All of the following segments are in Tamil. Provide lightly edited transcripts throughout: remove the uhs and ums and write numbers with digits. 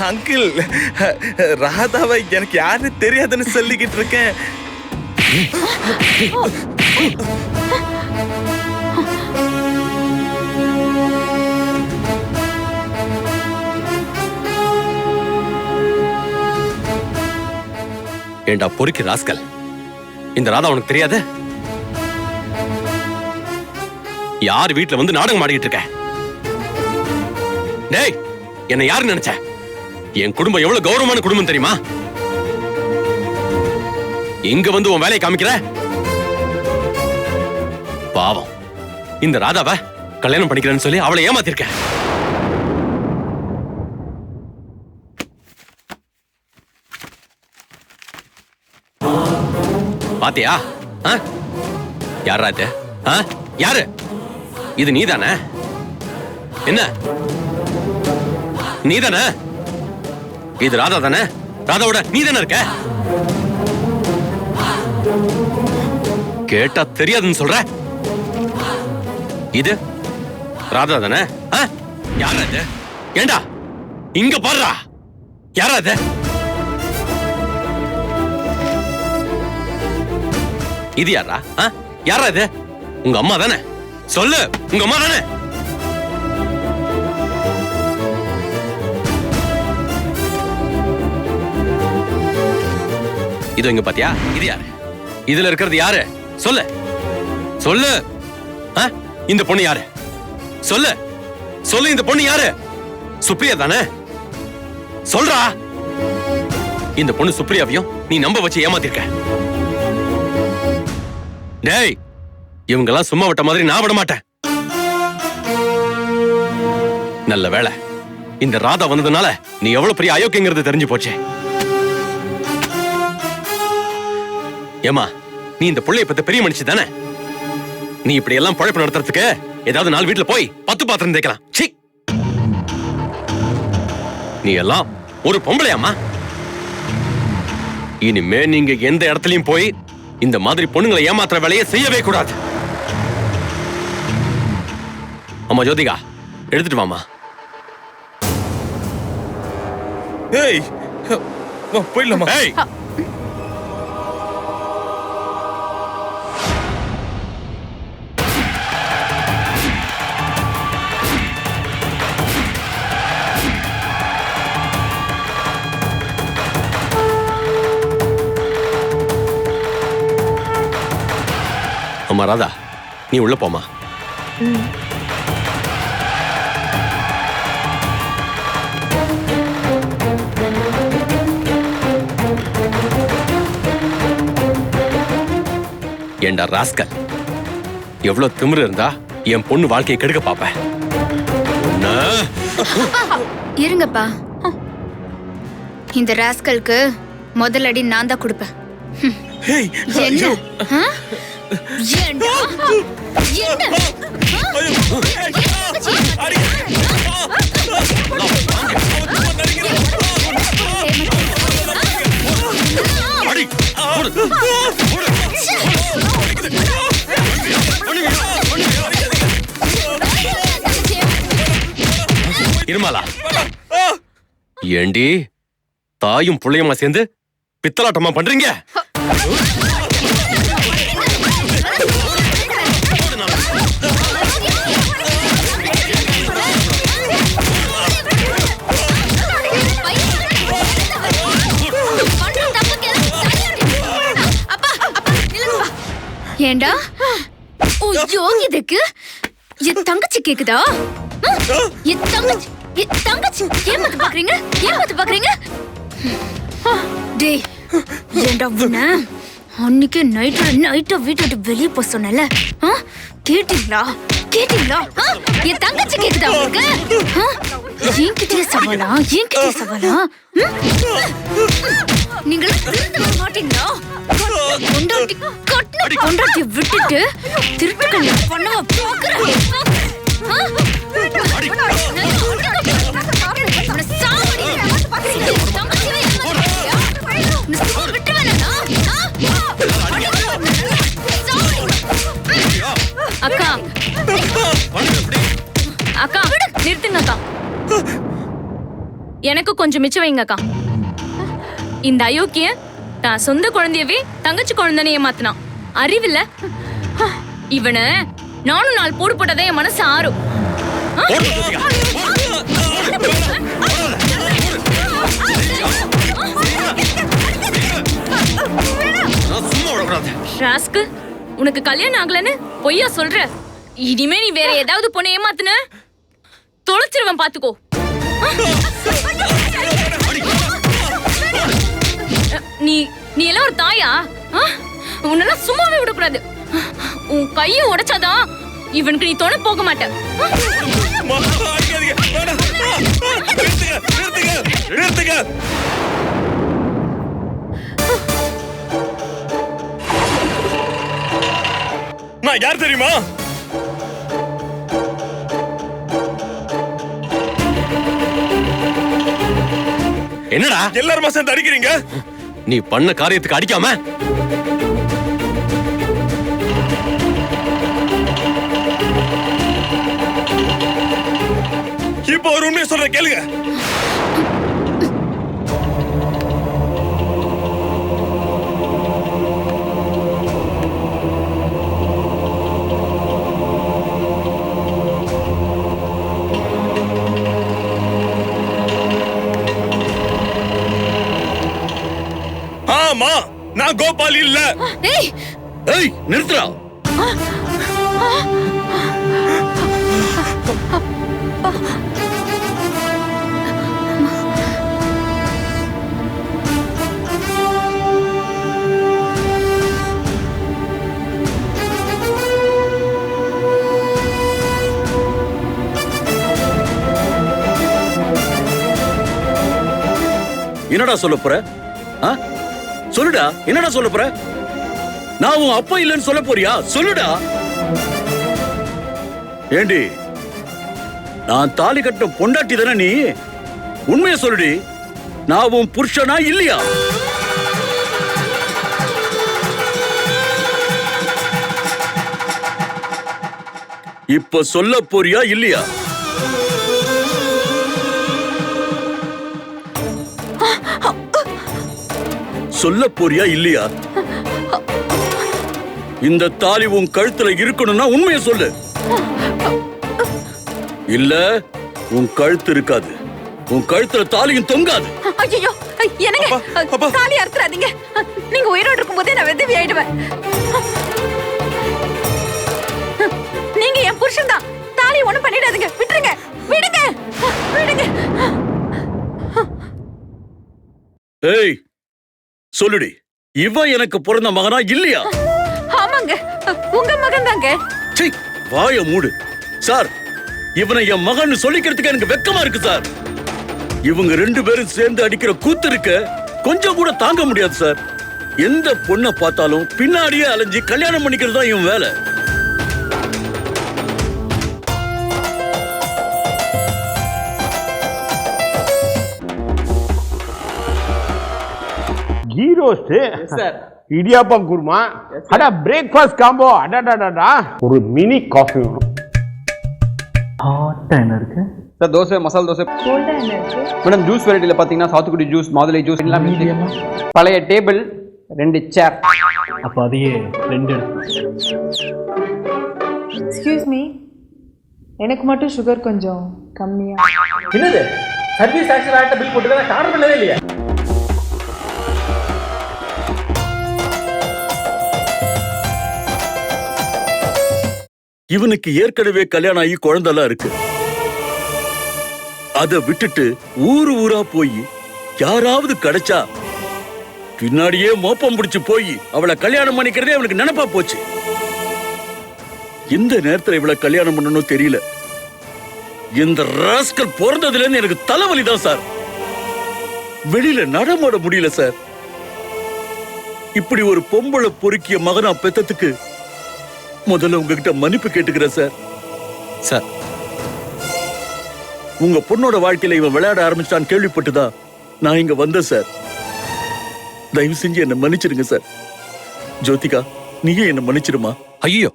அங்கிள், ராதாவை எனக்கு யாருன்னு தெரியாதுன்னு சொல்லிக்கிட்டு இருக்கேன். ஏண்டா பொறுக்கி ராஸ்கல், இந்த ராதா உனக்கு தெரியாது? யார் வீட்டுல வந்து நாடகம் ஆடிட்டு இருக்க? டேய், என்ன யாரு நினைச்ச? என் குடும்பம் எவ்வளவு கௌரவமான குடும்பம் தெரியுமா? இங்க வந்து உன் வேலையை காமிக்கிற? பாவம், இந்த ராதாவை கல்யாணம் பண்ணிக்கிறேன்னு சொல்லி அவளை ஏமாத்திருக்க. பாத்தியா? யாரா இது? யாரு இது? நீதானே? என்ன நீதானே? இது ராதா தானே? ராதாவோட நீதானே இருக்க? கேட்டா தெரியாதுன்னு சொல்ற? இது ராதா தானே? யாரா இது? ஏண்டா இங்க பாருடா, யாரா இது? இது யாரா? யாரா இது? உங்க அம்மா தானே? சொல்லு, உங்க அம்மா தானே? இது இங்க பாத்தியா? இது யாரு? இதுல இருக்கிறது யாரு? சொல்லு சொல்லு. இந்த பொண்ணு யாரு? சொல்லு சொல்லு. இந்த பொண்ணு யாரு? சுப்ரியா தானே? சொல்றா. இந்த பொண்ணு சுப்ரியாவையும் நீ நம்ப வச்சு ஏமாத்திருக்க. டேய், இவங்கெல்லாம் சும்மா விட்ட மாதிரி நான் விட மாட்டேன். நல்ல வேளை இந்த ராதா வந்ததுனால நீ எவ்வளவு பெரிய அயோக்கியங்கிறது தெரிஞ்சு போச்சே. ஏமா, நீ இந்த புள்ளைய பத்தி பெரிய மனுஷி தானே? நீ இப்படி எல்லாம் பழப்பு நடத்துறதுக்கு ஏதாவது நாலு வீட்டுல போய் 10 பாத்திரம் தேய்க்கலாம். சீ, நீ எல்லாம் ஒரு பொம்பளையாமா? இனிமே நீங்க எந்த இடத்துலயும் போய் இந்த மாதிரி பொண்ணுங்களை ஏமாத்துற வேலையை செய்யவே கூடாது. அம்மா ஜோதிகா, எடுத்துட்டு வாமா. ஏய், போயிடலாமா? ஏய், அம்மா ராதா, நீ உள்ள போமா. ஏண்டா ராஸ்கல், எவ்வளவு திமிரு இருந்தா என் பொண்ணு வாழ்க்கையை கெடுக்க பாப்ப? இருங்கப்பா, இந்த ராஸ்கலுக்கு முதல் அடி நான் தான் கொடுப்பேன். என்ன? இருமாலா, ஏண்டி தாயும் புள்ளையமா சேர்ந்து பித்தலாட்டமா பண்றீங்க? ஏண்டா இதுக்கு என் தங்கச்சி கேக்குதா? என் தங்கச்சி ஏமாத்து பாக்குறீங்க? ஏமாத்து பாக்குறீங்க? டேய், ஏண்டா உன்ன அன்னைக்கு நைட்டா வீட்டு வெளியே போக சொன்னல, கேட்டீங்களா? கேட்டீங்களா? என் தங்கச்சி கேக்குதா உங்களுக்கு? என்கிட்டயே சவாலா? என்கிட்டயே சவாலா? நீங்க மாட்டீங்களா? கொண்டாட்டி விட்டுட்டு திருட்டு கல்யாணம் பண்ணவா பாக்குறேன். அக்கா அக்கா நிறுத்துங்க அக்கா. எனக்கு கொஞ்சம் மிச்சம் வைங்கக்கா. இந்த அயோக்கிய தான் சொந்த குழந்தையவே தங்கச்சி குழந்தைன்னு ஏமாத்தினான். அறிவில்ல இவனை நானும் நாள் போடு போட்டதான் என் மனசு ஆறும். ராஸ்கு, உனக்கு கல்யாணம் ஆகலன்னு பொய்யா சொல்ற? இனிமே நீ வேற ஏதாவது பொண்ணை ஏமாத்துன தொலைச்சிருவன், பாத்துக்கோ. நீ நீ எல்லாம் ஒரு தாயா? உன்னெல்லாம் சும்மாவே விடக்கூடாது. உன் கையை உடைச்சாதான் இவனுக்கு நீ தொண போக மாட்ட. நான் யார் தெரியுமா? என்னடா எல்லாரும் சேர்ந்து அடிக்கிறீங்க? நீ பண்ண காரியத்துக்கு அடிக்காம இப்போ ஒரு உண்மையை சொல்ற கேளுங்க. ஆமா, நான் கோபால் இல்ல. ஏய், நிறுத்துடா. என்னடா சொல்ல போற? சொல்லுடா, என்னடா சொல்ல போற? நான் உன் அப்பா இல்லைன்னு சொல்ல போறியா? சொல்லுடா. ஏண்டி, நான் தாலி கட்ட பொண்டாட்டி தானே நீ? உண்மையை சொல்லுடி. நான் உன் புருஷனா இல்லையா? இப்ப சொல்ல போறியா இல்லையா? சொல்ல போறியா இல்லையா? இந்த தாலி உன் கழுத்துல இருக்கணும்னா உண்மையை சொல்லு. இல்ல உன் கழுத்து இருக்காது, உன் கழுத்துல தாலியும் தொங்காது. ஐயோ, என்னங்க தாலி அறுத்துறாதீங்க. நீங்க உயிரோடு இருக்கும் போதே நான் விதவி ஆயிடுவேன். நீங்க என் புருஷன் தான். தாலி ஒண்ணும் பண்ணிடாதீங்க. விட்டுருங்க, விடுங்க, விடுங்க. ஏய், சொல்லுடி, இவன் எனக்கு பிறந்த மகனா இல்லையா? ஆமாங்க, உங்க மகன் தாங்க. வாய மூடு சார். இவனை என் மகன் சொல்லிக்கிறதுக்கு எனக்கு வெக்கமா இருக்கு சார். இவங்க ரெண்டு பேரும் சேர்ந்து அடிக்கிற கூத்து இருக்க கொஞ்சம் கூட தாங்க முடியாது சார். எந்த பொண்ணை பார்த்தாலும் பின்னாடியே அலைஞ்சு கல்யாணம் பண்ணிக்கிறது தான் இவன் வேலை. கீ ரோஸ்ட், இடியாப்பம் குருமா, அடா பிரேக்ஃபாஸ்ட் காம்போ, அடடடடா. ஒரு மினி காஃபி வேணும். ஹாட்டா என்ன இருக்கு sir? Dosa, masala dosa. Madam juice வெரைட்டியில் பார்த்தீங்கன்னா சாத்துக்குடி ஜூஸ், மாதுளை ஜூஸ் எல்லாம். பழைய டேபிள், 2 சேர். அப்போ அதையே 2 எக்ஸ்கியூஸ் மீ, எனக்கு மட்டும் சுகர் கொஞ்சம் கம்மியா. என்னது சர்வீஸ் டாக்ஸ் ஆக்ட் பில் போட்டு நான் ஆர்டர் பண்ணவே இல்லையா? இவனுக்கு ஏற்கனவே கல்யாணம் ஆகி குழந்தைலாம் இருக்கு. அதை விட்டுட்டு ஊரு ஊரா போய் யாராவது கிடைச்சா பின்னாடியே மோப்பம் பிடிச்சு போய் அவளை கல்யாணம் பண்ணிக்கிறதே அவனுக்கு நினைப்பா போச்சு. இந்த நேரத்துல இவளை கல்யாணம் பண்ணணும் தெரியல. இந்த ராஸ்கல் பிறந்ததுல இருந்து எனக்கு தலைவலிதான் சார். வெளியில நடமாட முடியல சார். இப்படி ஒரு பொம்பளை பொறுக்கிய மகனா பெத்ததுக்கு முதல்ல உங்ககிட்ட மன்னிப்பு கேட்டுக்கிறேன் சார். சார், உங்க பொண்ணோட வாழ்க்கையில இவன் விளையாட ஆரம்பிச்சான்னு கேள்விப்பட்டுதான் நான் இங்க வந்தேன் சார். தயவு செஞ்சு என்ன மன்னிச்சிருங்க சார். ஜோதிகா, நீயே என்ன மன்னிச்சிருமா? ஐயோ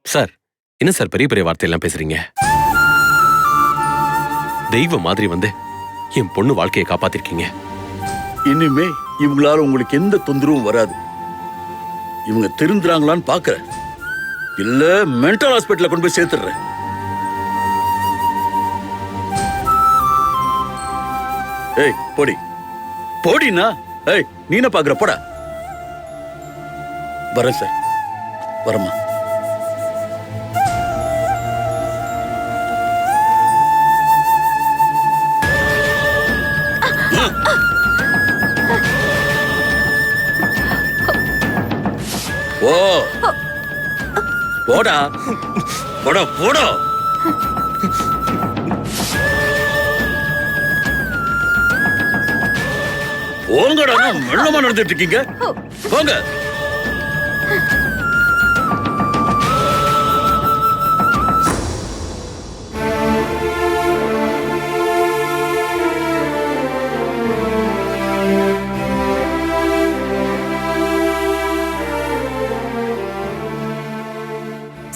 சார், என்ன சார் பெரிய பெரிய வார்த்தையெல்லாம் பேசுறீங்க? தெய்வம் மாதிரி வந்து என் பொண்ணு வாழ்க்கையை காப்பாத்திருக்கீங்க. இனிமே இவங்களால உங்களுக்கு எந்த தொந்தரவும் வராது. இவங்க திருந்துறாங்களான்னு பாக்குறேன், இல்ல மென்டல் ஹாஸ்பிட்டல்ல கொண்டு போய் சேர்த்துடுறேன். ஏய் போடி போடினா. ஏய் நீ என்ன பாக்குற? போடா. வரேன் சார், வரமா. ஓ போடா போடா போடா. போங்கடா, மெல்லமா நடந்துட்டு இருக்கீங்க. போங்க.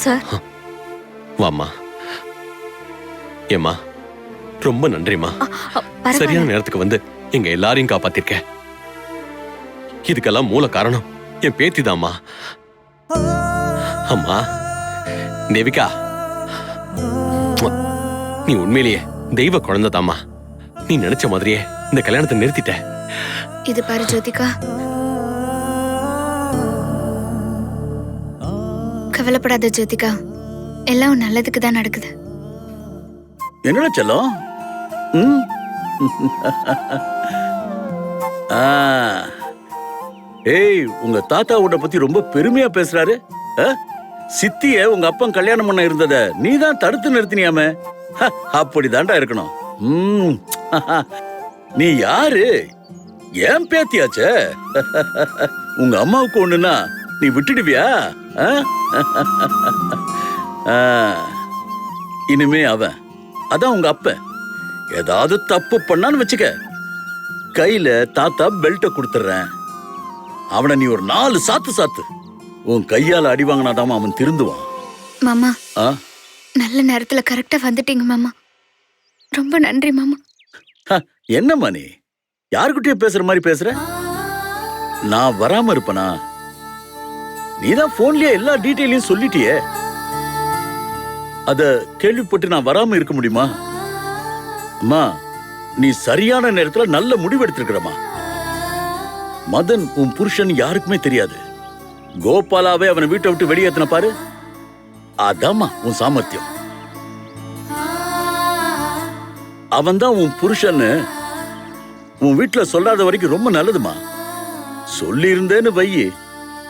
சார் வாம்மா. ஏம்மா ரொம்ப நன்றிம்மா. சரியான நேரத்துக்கு வந்து எங்க எல்லாரையும் காப்பாத்திருக்க. இதுக்கெல்லாம் மூல காரணம் என் பேத்திதாம்மா. அம்மா தேவிகா, நீ உண்மையிலேயே தெய்வ குழந்தைதாம்மா. நீ நினைச்ச மாதிரியே இந்த கல்யாணத்தை நிறுத்திட்ட. இது பாரு ஜோதிகா, கவலைப்படாத ஜோதிகா, எல்லாம் நல்லதுக்கு தான் நடக்குது. என்னடா செல்லம்? ஏய், உங்க தாத்தாவோட பத்தி ரொம்ப பெருமையா பேசுறாரு. சித்திய உங்க அப்பன் கல்யாணம் பண்ண இருந்தத நீ தான் தடுத்து நிறுத்தினியாமே. அப்படிதான்டா இருக்கணும். நீ யாரு? ஏன் பேத்தியாச்சே. உங்க அம்மாவுக்கு ஒண்ணுன்னா நீ விட்டுடுவியா? இனிமே அவன், அதான் உங்க அப்ப, ஏதாவது தப்பு பண்ணான்னு வச்சுக்க, கையில தாத்தா பெல்ட்ட கொடுத்துறேன். அவனை நீ ஒரு 4 சாத்து சாத்து. உன் கையால அடி வாங்கினாதாம அவன் திருந்துவான். மாமா, நல்ல நேரத்துல கரெக்டா வந்துட்டீங்க மாமா. ரொம்ப நன்றி மாமா. என்னம்மா நீ யாருக்கிட்டயும் பேசுற மாதிரி பேசுற? நான் வராம இருப்பனா? நீதான் போன்லயே எல்லா டீட்டெயிலையும் சொல்லிட்டியே. அத கேள்விப்பட்டு நான் வராம இருக்க முடியுமா? அம்மா, நீ சரியான நேரத்துல நல்ல முடிவு எடுத்திருக்கிறமா. மதன் உன் புருஷன் யாருக்குமே தெரியாது. கோபாலாவே அவனை வீட்டை விட்டு வெளியேத்தின பாரு, அதாம்மா உன் சாமர்த்தியம். அவன் தான் உன் புருஷன்னு உன் வீட்டுல சொல்லாத வரைக்கும் ரொம்ப நல்லதுமா. சொல்லி இருந்தேன்னு வையி,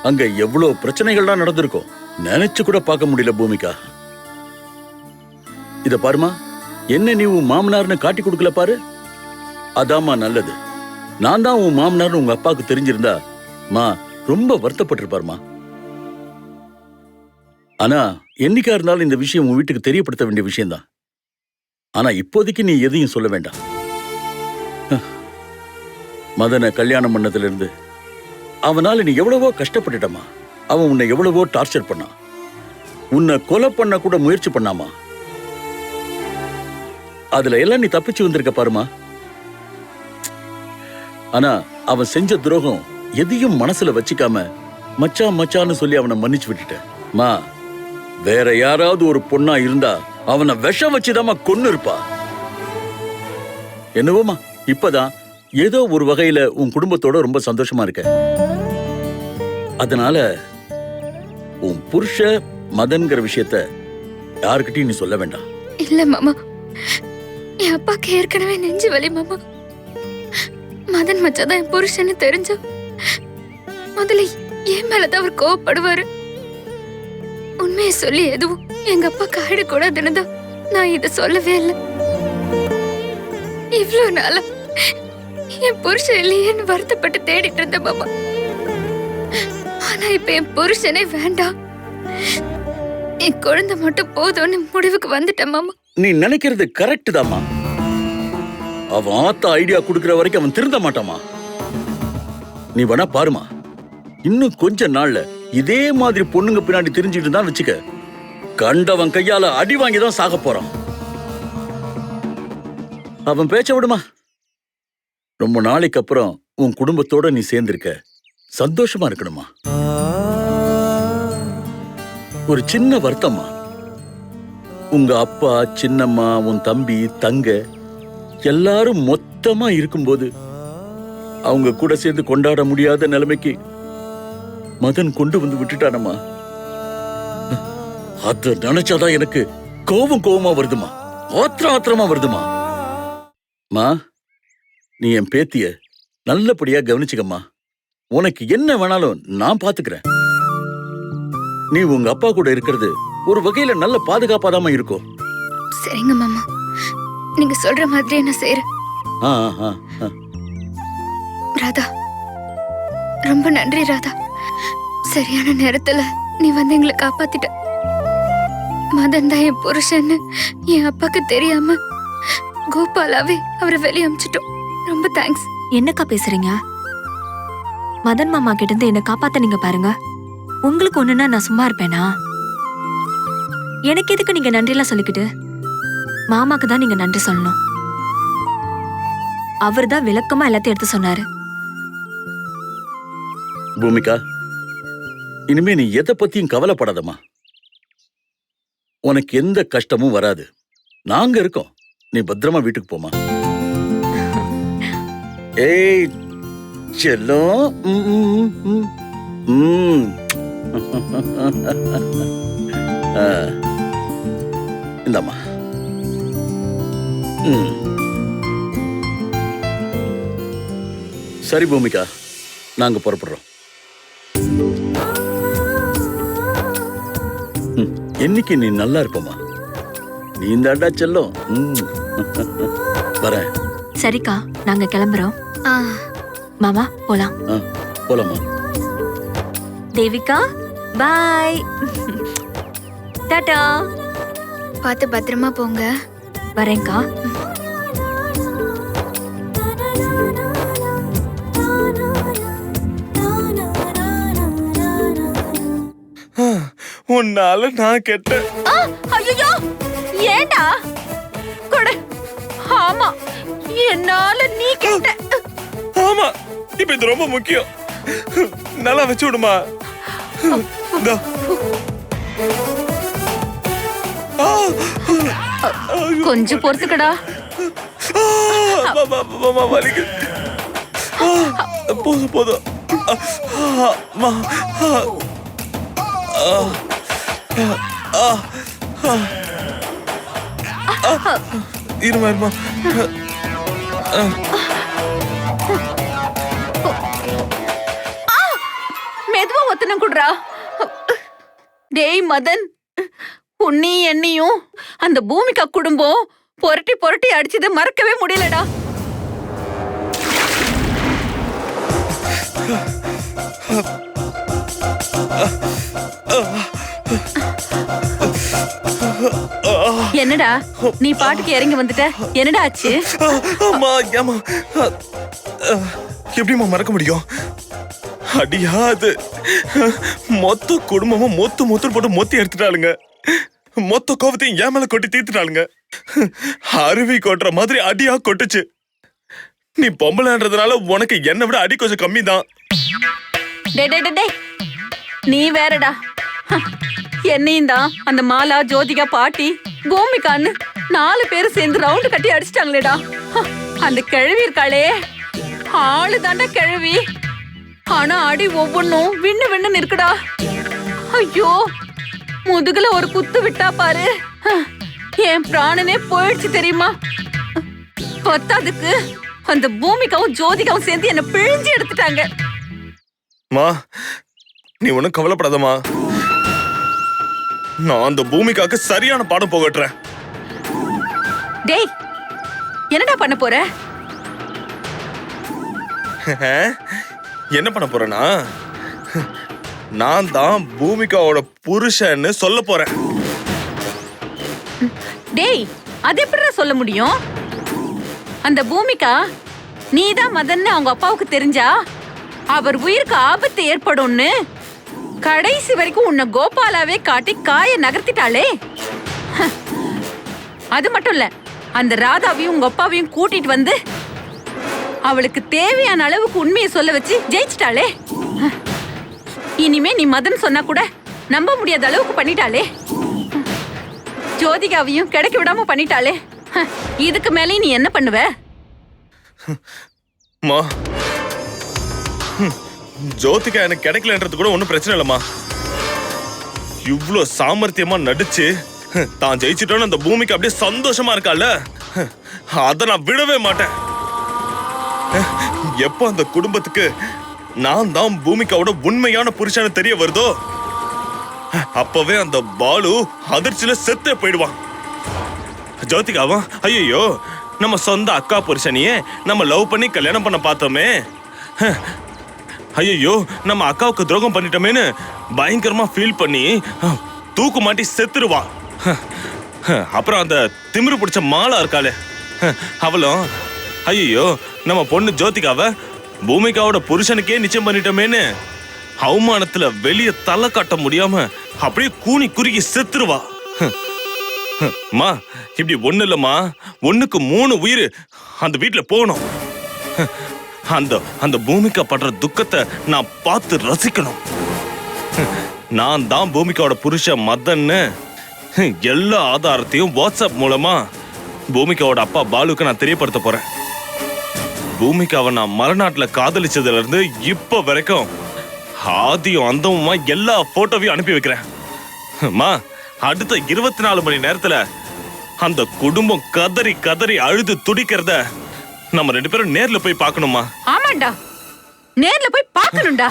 அங்க எவ்வளவு பிரச்சனைகள்லாம் நடந்திருக்கும் நினைச்சு கூட பார்க்க முடியல பூமிகா. இத பாருமா, என்ன நீ உன் மாமனார்னு காட்டி கொடுக்கல பாரு, அதாம்மா நல்லது. நான் தான் உன் மாமனார்னு உங்க அப்பாவுக்கு தெரிஞ்சிருந்தா மா ரொம்ப வருத்தப்பட்டிருப்பாருமா. ஆனா என்னைக்கா இருந்தாலும் இந்த விஷயம் உன் வீட்டுக்கு தெரியப்படுத்த வேண்டிய விஷயம்தான். ஆனா இப்போதைக்கு நீ எதையும் சொல்ல வேண்டாம். மதனை கல்யாணம் பண்ணதுல இருந்து அவனால நீ எவ்வளவோ கஷ்டப்பட்டுட்டமா. அவன் உன்னை எவ்வளவோ டார்ச்சர் பண்ணான். உன்னை கொலை பண்ண கூட முயற்சி பண்ணாமா. அதுல எல்லாம் நீ தப்பிச்சு வந்திருக்க பாருமா. ஆனா அவன் செஞ்ச துரோகம் எதையும் மனசுல வச்சுக்காம மச்சான் மச்சான்னு சொல்லி அவனை மன்னிச்சு விட்டுட்டேன். மா, வேற யாராவது ஒரு பொண்ணா இருந்தா அவனை விஷம் வச்சுதாமா கொன்னு இருப்பா. என்னவோமா, இப்பதான் ஏதோ ஒரு வகையில உன் குடும்பத்தோட ரொம்ப சந்தோஷமா இருக்க. அதனால உன் புருஷ மதன்கிற விஷயத்த யாருக்கிட்டையும் நீ சொல்ல வேண்டாம். இல்ல மாமா, என் அப்பாக்கு ஏற்கனவே நெஞ்சு வலி மாமா. மதன் மச்சாதான் என் புருஷன்னு தெரிஞ்சா முதல்ல என் மேலதான் அவர் கோவப்படுவாரு. உண்மையை சொல்லி எதுவும் எங்க அப்பா ஆயிடக்கூடாதுன்னு தான் நான் இத சொல்லவே இல்லை. இவ்வளவு நாளா என் புருஷன் இல்லையேன்னு வருத்தப்பட்டு தேடிட்டு இருந்த மாமா. ஆனா இப்ப என் புருஷனே வேண்டாம், என் குழந்தை மட்டும் போதும்னு முடிவுக்கு வந்துட்டேன் மாமா. நீ நினைக்கிறது கரெக்ட் தாமா. அவன் ஆத்த ஐடியா கொடுக்கிற வரைக்கும் அவன் திருந்த மாட்டாமா. நீ வேணா பாருமா, இன்னும் கொஞ்ச நாள்ல இதே மாதிரி பொண்ணுங்க பின்னாடி தெரிஞ்சுட்டு தான் வச்சுக்க, கண்டவன் கையால அடி வாங்கிதான் சாக போறான். அவன் பேச்ச விடுமா, ரொம்ப நாளைக்கு அப்புறம் உன் குடும்பத்தோட நீ சேர்ந்திருக்க, சந்தோஷமா இருக்கணுமா. ஒரு சின்ன வருத்தமா, உங்க அப்பா, சின்னம்மா, உன் தம்பி, தங்க எல்லாரும் மொத்தமா இருக்கும்போது அவங்க கூட சேர்ந்து கொண்டாட முடியாத நிலைமைக்கு மதன் கொண்டு வந்து விட்டுட்டானம்மா. அத நினைச்சாதான் எனக்கு கோவமா வருதுமா, ஆத்திரமா வருதுமா. மா, நீ என் பேத்திய நல்லபடியா கவனிச்சுக்கம்மா. உனக்கு என்ன வேணாலும் நான் பாத்துக்கிறேன். நீ உங்க அப்பா கூட இருக்கிறது ஒரு வகையில நல்ல பாதுகாப்பாதாம இருக்கும். சரிங்க மாமா, நீங்க சொல்ற மாதிரி நான் செய்யறேன். ராதா, ரொம்ப நன்றி ராதா. சரியான நேரத்துல நீ வந்து எங்களை காப்பாத்திட்ட. மதன் தான் என் புருஷன்னு என் அப்பாக்கு தெரியாம கோபாலாவே அவரை வெளியே அமிச்சிட்டோம். ரொம்ப தேங்க்ஸ். என்னக்கா பேசுறீங்க? மதன் மாமா கிட்ட இருந்து என்ன காப்பாத்த நீங்க பாருங்க. உங்களுக்கு ஒண்ணுன்னா நான் சும்மா இருப்பேனா? எனக்கு எதுக்கு நீங்க நன்றி எல்லாம் சொல்லிக்கிட்டு? மாமாக்கு தான் நீங்க நன்றி சொல்லணும். அவர் தான் விளக்கமா எல்லாத்தையும் எடுத்து சொன்னாரு. பூமிகா, இனிமே நீ எதை பத்தியும் கவலைப்படாதம்மா. உனக்கு எந்த கஷ்டமும் வராது. நாங்க இருக்கோம். நீ பத்திரமா வீட்டுக்கு போமா. ஏய் செல்லம், இந்தாம்மா. சரி பூமிகா, நாங்க புறப்படுறோம். என்னைக்கு நீ நல்லா இருப்பமா. நீ இந்த செல்லும். வரேன். சரிக்கா, நாங்க கிளம்புறோம். மாமா போலாம். போலாமா. தேவிகா பாய். டாடா. பார்த்து பத்திரமா போங்க. வரேன்க்கா. உன்னால நான் கெட்டேன். ஐயோ, ஏண்டா கொடு. ஆமா, என்னால நீ கெட்ட. ஆமா, இப்ப இது ரொம்ப முக்கியம். நல்லா வச்சு விடுமா. கொஞ்சம் பொறுத்துக்கடா. வலிக்கு. போதும் போதும். இருமா இருமா. மெதுவா ஒத்தனம் குடுறா. டேய் மதன், உன்னி என்னையும் அந்த பூமிகா குடும்பம் புரட்டி புரட்டி அடிச்சது மறக்கவே முடியலடா. என்னடா நீ பாட்டுக்கு இறங்கி வந்துட்ட? என்னடா ஆச்சு? எப்படிமா மறக்க முடியும்? அடியாது, மொத்த குடும்பமும் மொத்து போட்டு மொத்தி எடுத்துட்டாளுங்க. மொத்த கோபத்தையும் என் மேல கொட்டி தீர்த்துட்டாளுங்க. அருவி கொட்டுற மாதிரி அடியா கொட்டுச்சு. நீ பொம்பளைன்றதுனால உனக்கு என்னை விட அடி கொஞ்சம் கம்மி தான். நீ வேறடா. என்னையும் தான் அந்த மாலா, ஜோதிகா, பாட்டி, பூமிகான்னு 4 பேரும் சேர்ந்து ரவுண்டு கட்டி அடிச்சிட்டாங்களேடா. அந்த கிழவி இருக்காளே, ஆளு தாண்டா கிழவி. ஆனா அடி ஒவ்வொன்னும் விண்ணு விண்ணு இருக்குடா. ஐயோ, முதுகுல ஒரு குத்து விட்டா பாரு, என் பிராணனே போயிடுச்சு தெரியுமா. பத்தாதுக்கு அந்த பூமிகாவும் ஜோதிகாவும் சேர்ந்து என்ன பிழிஞ்சு எடுத்துட்டாங்க. மா, நீ ஒன்னும் கவலைப்படாதமா. நான் அந்த பூமிகாக்கு சரியான பாடம் போகட்டுறேன். டேய், என்னடா பண்ண போற? என்ன பண்ண போறேன்னா, நான் தான் பூமிகாவோட புருஷன்னு சொல்ல போறேன். டேய், அது எப்படிடா சொல்ல முடியும்? அந்த பூமிகா நீதான் மதன்னு அவங்க அப்பாவுக்கு தெரிஞ்சா அவர் உயிருக்கு ஆபத்து ஏற்படும்னு கடைசி வரைக்கும் உன்னை கோபாலாவே காட்டி காய நகர்த்திட்டாளே. அது மட்டும் இல்ல, அந்த ராதாவையும் உங்க அப்பாவையும் கூட்டிட்டு வந்து அவளுக்கு தேவையான அளவுக்கு உண்மையை சொல்ல வச்சு ஜெயிச்சிட்டாளே. இனிமே நீ மதன் சொன்னா கூட நம்ப முடியாத அளவுக்கு பண்ணிட்டாளே. ஜோதிகாவையும் கிடைக்க விடாம பண்ணிட்டாளே. இதுக்கு மேலே நீ என்ன பண்ணுவ? மா, ஜோதிகா எனக்கு கிடைக்கலன்றது கூட ஒன்றும் பிரச்சனை இல்லைம்மா. இவ்ளோ சாமர்த்தியமா நடிச்சு தான் ஜெயிச்சிட்டோன்னு அந்த பூமிக்கு அப்படியே சந்தோஷமா இருக்கால, அதை நான் விடவே மாட்டேன். எப்ப அந்த குடும்பத்துக்கு நான் தான் பூமிக்காவோட உண்மையான புருஷன்னு தெரிய வருதோ அப்பவே அந்த பாலு அதிர்ச்சியில செத்தே போயிடுவான். ஜோதிகாவா ஐயோ நம்ம சொந்த அக்கா புருஷனையே நம்ம லவ் பண்ணி கல்யாணம் பண்ண பார்த்தோமே, ஐயோ நம்ம அக்காவுக்கு துரோகம் பண்ணிட்டோமேன்னு பயங்கரமா ஃபீல் பண்ணி தூக்கு மாட்டி செத்துருவா. அப்புறம் அந்த திமிரு பிடிச்ச மாலா இருக்காளே, அவளும் ஐயோ நம்ம பொண்ணு ஜோதிகாவை பூமிகாவோட புருஷனுக்கே நிச்சயம் பண்ணிட்டோமேன்னு அவமானத்துல வெளியே தலை காட்ட முடியாம அப்படியே கூனி குறுகி செத்துருவா. மா, இப்படி ஒண்ணு இல்லம்மா, 1க்கு 3 உயிர் அந்த வீட்டுல போகணும். அந்த பூமிகா படுற துக்கத்தை நான் பார்த்து ரசிக்கணும். நான் தான் பூமிகாவோட புருஷன் மதன்னு எல்லா ஆதாரத்தையும் வாட்ஸ்அப் மூலமா பூமிகாவோட அப்பா பாலுக்கு நான் தெரியப்படுத்த போறேன். பூமிகாவை நான் மறுநாட்டுல காதலிச்சதுல இருந்து இப்ப வரைக்கும் ஆதியும் அந்தமுமா எல்லா போட்டோவையும் அனுப்பி வைக்கிறேன். மா, அடுத்த 24 மணி நேரத்துல அந்த குடும்பம் கதறி கதறி அழுது துடிக்கிறத நம்ம 2 பேரும் நேர்ல போய் பார்க்கணுமா? ஆமாண்டா, நேர்ல போய் பார்க்கணும்டா.